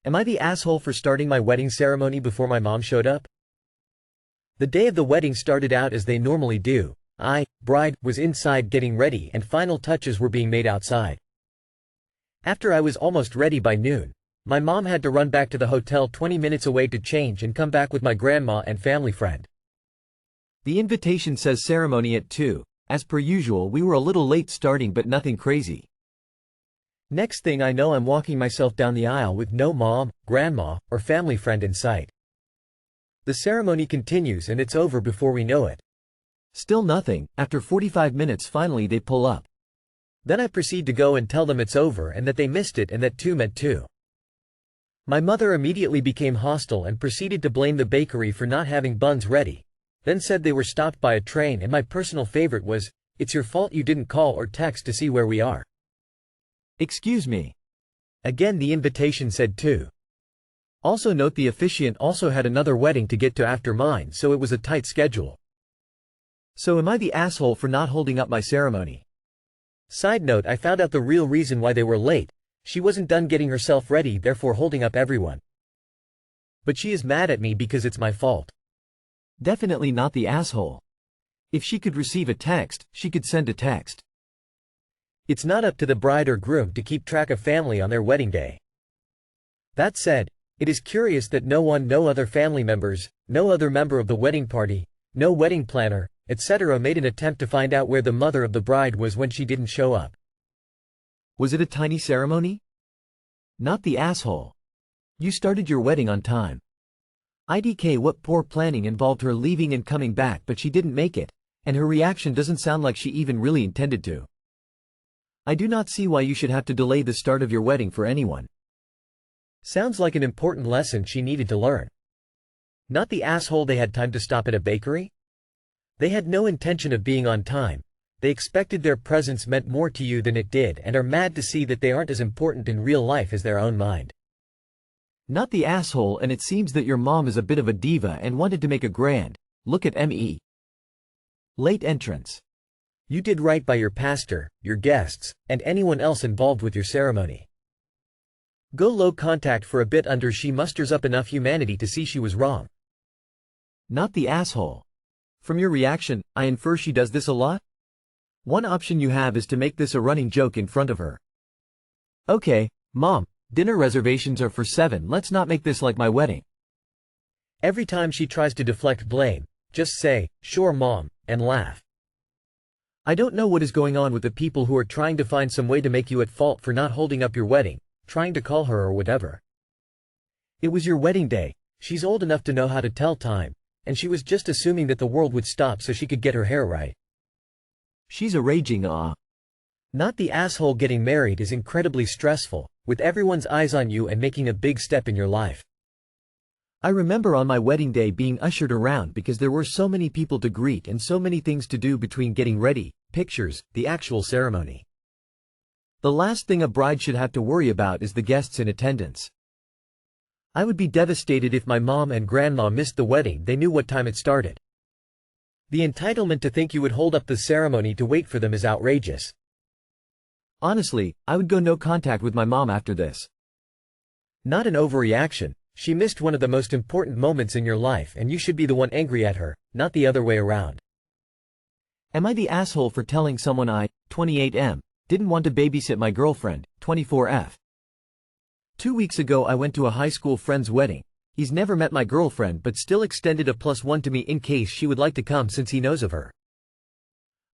Am I the asshole for starting my wedding ceremony before my mom showed up? The day of the wedding started out as they normally do. Bride, was inside getting ready and final touches were being made outside. After I was almost ready by noon, my mom had to run back to the hotel 20 minutes away to change and come back with my grandma and family friend. The invitation says ceremony at 2. As per usual, we were a little late starting but nothing crazy. Next thing I know, I'm walking myself down the aisle with no mom, grandma, or family friend in sight. The ceremony continues and it's over before we know it. Still nothing. After 45 minutes finally they pull up. Then I proceed to go and tell them it's over and that they missed it and that 2 meant 2. My mother immediately became hostile and proceeded to blame the bakery for not having buns ready, then said they were stopped by a train, and my personal favorite was, "It's your fault you didn't call or text to see where we are." Excuse me. Again the invitation said 2. Also note the officiant also had another wedding to get to after mine, so it was a tight schedule. So am I the asshole for not holding up my ceremony? Side note, I found out the real reason why they were late. She wasn't done getting herself ready, therefore holding up everyone. But she is mad at me because it's my fault. Definitely not the asshole. If she could receive a text, she could send a text. It's not up to the bride or groom to keep track of family on their wedding day. That said, it is curious that no other family members, no other member of the wedding party, no wedding planner, etc. made an attempt to find out where the mother of the bride was when she didn't show up. Was it a tiny ceremony? Not the asshole. You started your wedding on time. IDK, what poor planning involved her leaving and coming back, but she didn't make it, and her reaction doesn't sound like she even really intended to. I do not see why you should have to delay the start of your wedding for anyone. Sounds like an important lesson she needed to learn. Not the asshole they had time to stop at a bakery? They had no intention of being on time. They expected their presence meant more to you than it did and are mad to see that they aren't as important in real life as their own mind. Not the asshole, and it seems that your mom is a bit of a diva and wanted to make a grand look at me. Late entrance. You did right by your pastor, your guests, and anyone else involved with your ceremony. Go low contact for a bit under she musters up enough humanity to see she was wrong. Not the asshole. From your reaction, I infer she does this a lot? One option you have is to make this a running joke in front of her. Okay, Mom, dinner reservations are for 7, let's not make this like my wedding. Every time she tries to deflect blame, just say, "Sure Mom," and laugh. I don't know what is going on with the people who are trying to find some way to make you at fault for not holding up your wedding, trying to call her or whatever. It was your wedding day, she's old enough to know how to tell time, and she was just assuming that the world would stop so she could get her hair right. She's a raging Not the asshole. Getting married is incredibly stressful, with everyone's eyes on you and making a big step in your life. I remember on my wedding day being ushered around because there were so many people to greet and so many things to do between getting ready, pictures, the actual ceremony. The last thing a bride should have to worry about is the guests in attendance. I would be devastated if my mom and grandma missed the wedding. They knew what time it started. The entitlement to think you would hold up the ceremony to wait for them is outrageous. Honestly, I would go no contact with my mom after this. Not an overreaction. She missed one of the most important moments in your life and you should be the one angry at her, not the other way around. Am I the asshole for telling someone I, 28M, didn't want to babysit my girlfriend, 24F? 2 weeks ago I went to a high school friend's wedding. He's never met my girlfriend but still extended a +1 to me in case she would like to come since he knows of her.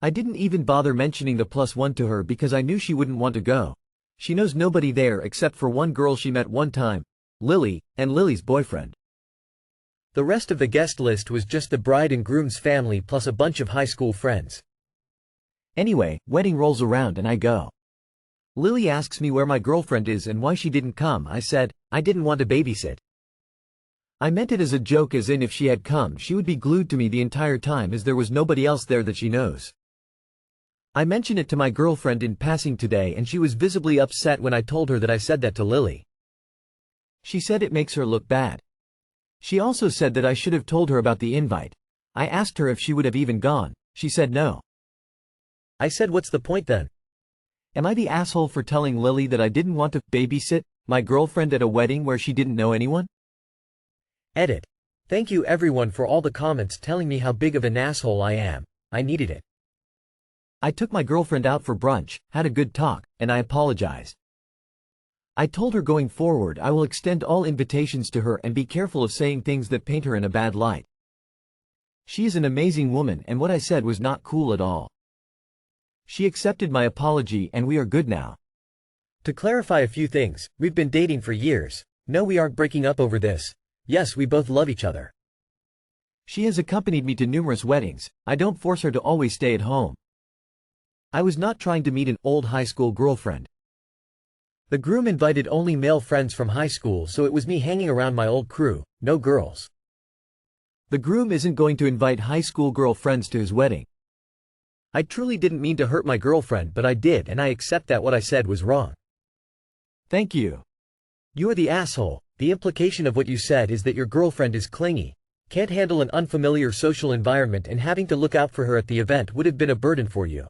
I didn't even bother mentioning the +1 to her because I knew she wouldn't want to go. She knows nobody there except for one girl she met one time, Lily, and Lily's boyfriend. The rest of the guest list was just the bride and groom's family plus a bunch of high school friends. Anyway, wedding rolls around and I go. Lily asks me where my girlfriend is and why she didn't come. I said, I didn't want to babysit. I meant it as a joke, as in if she had come she would be glued to me the entire time as there was nobody else there that she knows. I mentioned it to my girlfriend in passing today and she was visibly upset when I told her that I said that to Lily. She said it makes her look bad. She also said that I should have told her about the invite. I asked her if she would have even gone. She said no. I said, what's the point then? Am I the asshole for telling Lily that I didn't want to babysit? My girlfriend at a wedding where she didn't know anyone? Edit. Thank you everyone for all the comments telling me how big of an asshole I am. I needed it. I took my girlfriend out for brunch, had a good talk, and I apologized. I told her going forward I will extend all invitations to her and be careful of saying things that paint her in a bad light. She is an amazing woman and what I said was not cool at all. She accepted my apology and we are good now. To clarify a few things, we've been dating for years. No, we aren't breaking up over this. Yes, we both love each other. She has accompanied me to numerous weddings. I don't force her to always stay at home. I was not trying to meet an old high school girlfriend. The groom invited only male friends from high school, so it was me hanging around my old crew, no girls. The groom isn't going to invite high school girlfriends to his wedding. I truly didn't mean to hurt my girlfriend, but I did, and I accept that what I said was wrong. Thank you. You are the asshole. The implication of what you said is that your girlfriend is clingy, can't handle an unfamiliar social environment, and having to look out for her at the event would have been a burden for you.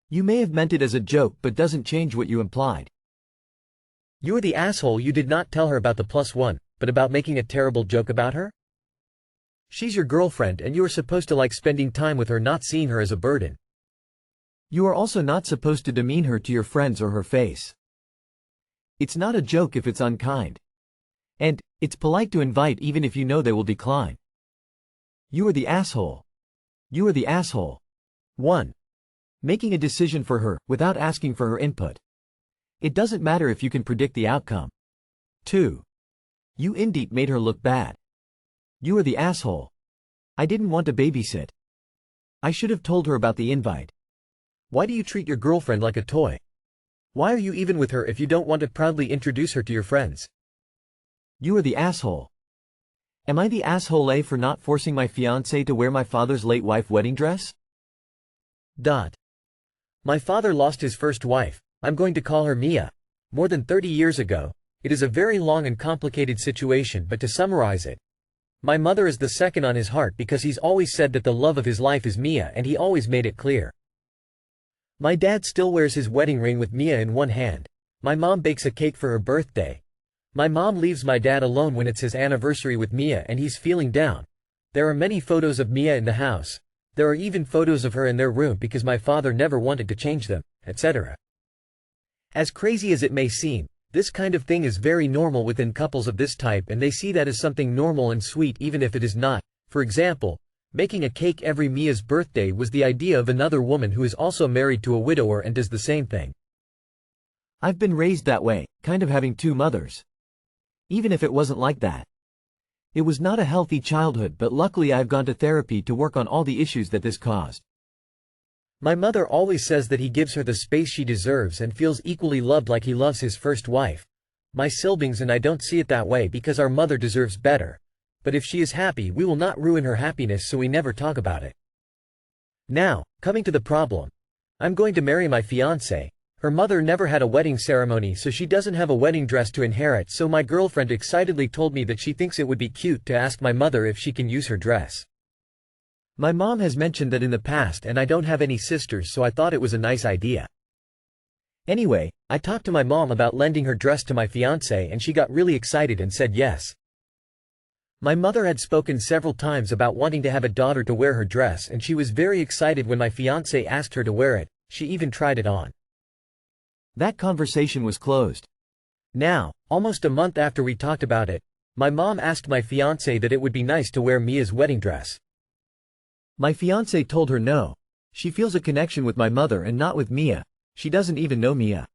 You may have meant it as a joke, but doesn't change what you implied. You are the asshole. You did not tell her about the +1, but about making a terrible joke about her? She's your girlfriend and you are supposed to like spending time with her, not seeing her as a burden. You are also not supposed to demean her to your friends or her face. It's not a joke if it's unkind. And, it's polite to invite even if you know they will decline. You are the asshole. You are the asshole. 1. Making a decision for her, without asking for her input. It doesn't matter if you can predict the outcome. 2. You indeed made her look bad. You are the asshole. I didn't want to babysit. I should have told her about the invite. Why do you treat your girlfriend like a toy? Why are you even with her if you don't want to proudly introduce her to your friends? You are the asshole. Am I the asshole A for not forcing my fiancé to wear my father's late wife wedding dress? My father lost his first wife, I'm going to call her Mia, more than 30 years ago. It is a very long and complicated situation, but to summarize it, my mother is the second on his heart because he's always said that the love of his life is Mia and he always made it clear. My dad still wears his wedding ring with Mia in one hand. My mom bakes a cake for her birthday. My mom leaves my dad alone when it's his anniversary with Mia and he's feeling down. There are many photos of Mia in the house. There are even photos of her in their room because my father never wanted to change them, etc. As crazy as it may seem, this kind of thing is very normal within couples of this type and they see that as something normal and sweet even if it is not. For example, making a cake every Mia's birthday was the idea of another woman who is also married to a widower and does the same thing. I've been raised that way, kind of having two mothers. Even if it wasn't like that. It was not a healthy childhood, but luckily I've gone to therapy to work on all the issues that this caused. My mother always says that he gives her the space she deserves and feels equally loved like he loves his first wife. My siblings and I don't see it that way because our mother deserves better. But if she is happy, we will not ruin her happiness, so we never talk about it. Now, coming to the problem. I'm going to marry my fiancé. Her mother never had a wedding ceremony, so she doesn't have a wedding dress to inherit, so my girlfriend excitedly told me that she thinks it would be cute to ask my mother if she can use her dress. My mom has mentioned that in the past and I don't have any sisters, so I thought it was a nice idea. Anyway, I talked to my mom about lending her dress to my fiancé and she got really excited and said yes. My mother had spoken several times about wanting to have a daughter to wear her dress and she was very excited when my fiancé asked her to wear it. She even tried it on. That conversation was closed. Now, almost a month after we talked about it, my mom asked my fiancé that it would be nice to wear Mia's wedding dress. My fiancé told her no. She feels a connection with my mother and not with Mia. She doesn't even know Mia.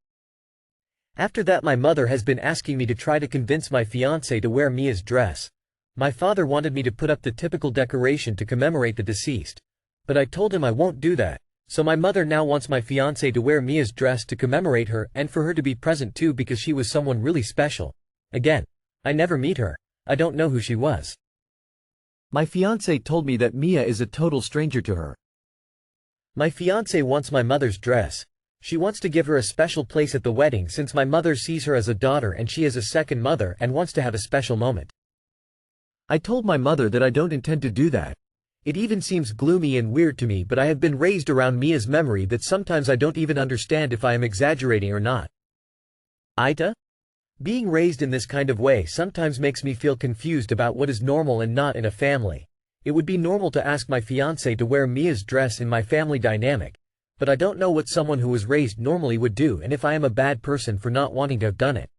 After that, my mother has been asking me to try to convince my fiancé to wear Mia's dress. My father wanted me to put up the typical decoration to commemorate the deceased. But I told him I won't do that. So my mother now wants my fiancé to wear Mia's dress to commemorate her and for her to be present too because she was someone really special. Again, I never meet her. I don't know who she was. My fiancé told me that Mia is a total stranger to her. My fiancé wants my mother's dress. She wants to give her a special place at the wedding since my mother sees her as a daughter and she is a second mother and wants to have a special moment. I told my mother that I don't intend to do that. It even seems gloomy and weird to me, but I have been raised around Mia's memory that sometimes I don't even understand if I am exaggerating or not. AITA? Being raised in this kind of way sometimes makes me feel confused about what is normal and not in a family. It would be normal to ask my fiancé to wear Mia's dress in my family dynamic, but I don't know what someone who was raised normally would do and if I am a bad person for not wanting to have done it.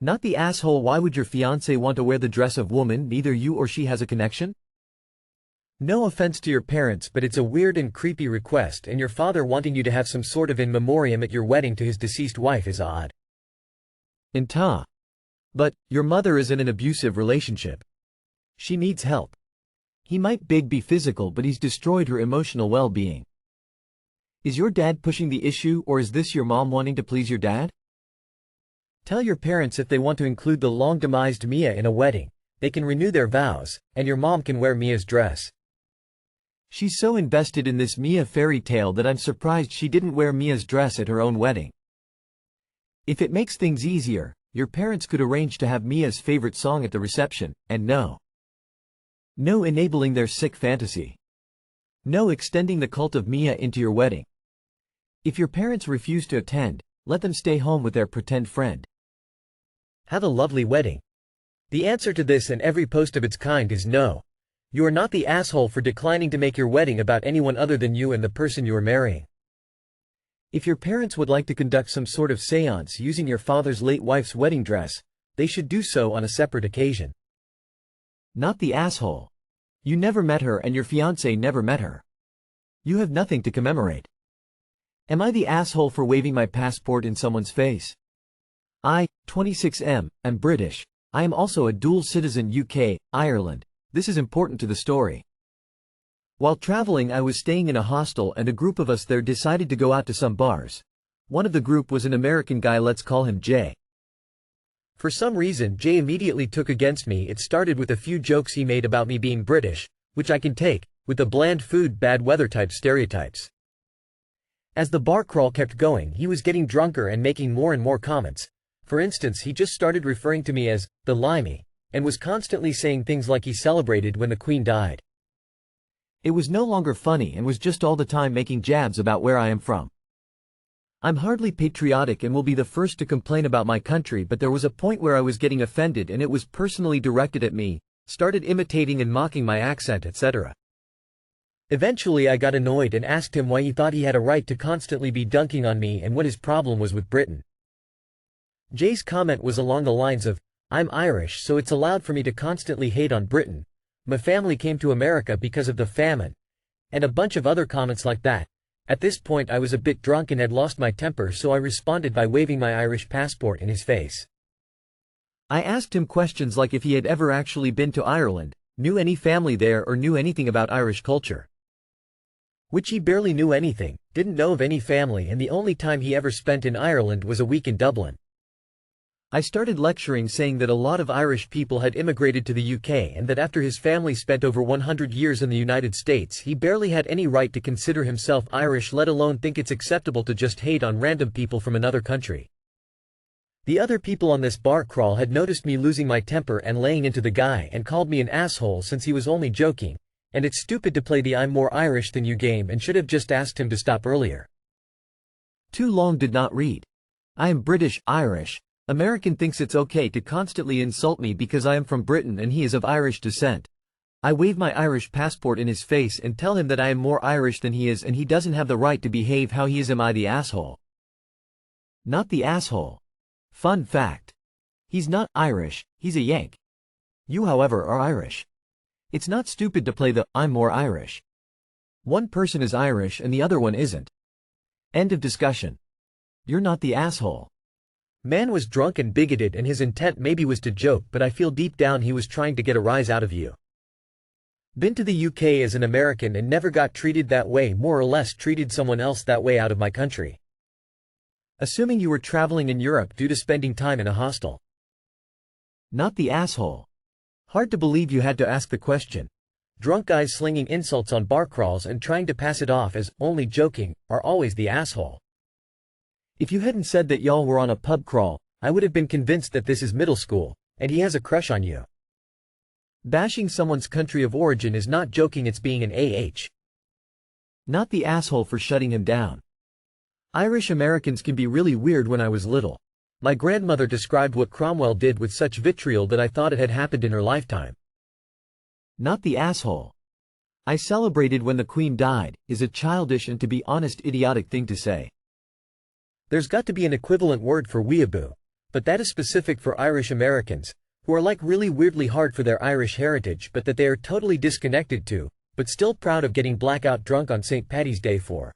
Not the asshole. Why would your fiancé want to wear the dress of woman? Neither you or she has a connection? No offense to your parents, but it's a weird and creepy request, and your father wanting you to have some sort of in memoriam at your wedding to his deceased wife is odd. But your mother is in an abusive relationship. She needs help. He might be physical, but he's destroyed her emotional well-being. Is your dad pushing the issue, or is this your mom wanting to please your dad? Tell your parents if they want to include the long-demised Mia in a wedding, they can renew their vows, and your mom can wear Mia's dress. She's so invested in this Mia fairy tale that I'm surprised she didn't wear Mia's dress at her own wedding. If it makes things easier, your parents could arrange to have Mia's favorite song at the reception, and no enabling their sick fantasy. No extending the cult of Mia into your wedding. If your parents refuse to attend, let them stay home with their pretend friend. Have a lovely wedding. The answer to this and every post of its kind is no. You are not the asshole for declining to make your wedding about anyone other than you and the person you are marrying. If your parents would like to conduct some sort of séance using your father's late wife's wedding dress, they should do so on a separate occasion. Not the asshole. You never met her and your fiancé never met her. You have nothing to commemorate. Am I the asshole for waving my passport in someone's face? I, 26M, am British. I am also a dual citizen UK, Ireland. This is important to the story. While traveling, I was staying in a hostel and a group of us there decided to go out to some bars. One of the group was an American guy, let's call him Jay. For some reason, Jay immediately took against me. It started with a few jokes he made about me being British, which I can take, with the bland food, bad weather type stereotypes. As the bar crawl kept going, he was getting drunker and making more and more comments. For instance, he just started referring to me as the Limey, and was constantly saying things like he celebrated when the Queen died. It was no longer funny and was just all the time making jabs about where I am from. I'm hardly patriotic and will be the first to complain about my country, but there was a point where I was getting offended and it was personally directed at me, started imitating and mocking my accent, etc. Eventually I got annoyed and asked him why he thought he had a right to constantly be dunking on me and what his problem was with Britain. Jay's comment was along the lines of, I'm Irish, so it's allowed for me to constantly hate on Britain. My family came to America because of the famine. And a bunch of other comments like that. At this point I was a bit drunk and had lost my temper, so I responded by waving my Irish passport in his face. I asked him questions like if he had ever actually been to Ireland, knew any family there or knew anything about Irish culture. Which he barely knew anything, didn't know of any family, and the only time he ever spent in Ireland was a week in Dublin. I started lecturing, saying that a lot of Irish people had immigrated to the UK and that after his family spent over 100 years in the United States, he barely had any right to consider himself Irish, let alone think it's acceptable to just hate on random people from another country. The other people on this bar crawl had noticed me losing my temper and laying into the guy and called me an asshole since he was only joking, and it's stupid to play the I'm more Irish than you game and should have just asked him to stop earlier. Too long did not read. I am British, Irish. American thinks it's okay to constantly insult me because I am from Britain and he is of Irish descent. I wave my Irish passport in his face and tell him that I am more Irish than he is and he doesn't have the right to behave how he is. Am I the asshole? Not the asshole. Fun fact. He's not Irish, he's a Yank. You, however, are Irish. It's not stupid to play the I'm more Irish. One person is Irish and the other one isn't. End of discussion. You're not the asshole. Man was drunk and bigoted and his intent maybe was to joke, but I feel deep down he was trying to get a rise out of you. Been to the UK as an American and never got treated that way, more or less treated someone else that way out of my country. Assuming you were traveling in Europe due to spending time in a hostel. Not the asshole. Hard to believe you had to ask the question. Drunk guys slinging insults on bar crawls and trying to pass it off as only joking are always the asshole. If you hadn't said that y'all were on a pub crawl, I would have been convinced that this is middle school, and he has a crush on you. Bashing someone's country of origin is not joking, it's being an AH. Not the asshole for shutting him down. Irish Americans can be really weird. When I was little, My grandmother described what Cromwell did with such vitriol that I thought it had happened in her lifetime. Not the asshole. I celebrated when the Queen died, is a childish and to be honest idiotic thing to say. There's got to be an equivalent word for weeaboo, but that is specific for Irish Americans, who are like really weirdly hard for their Irish heritage but that they are totally disconnected to, but still proud of getting blackout drunk on St. Paddy's Day for.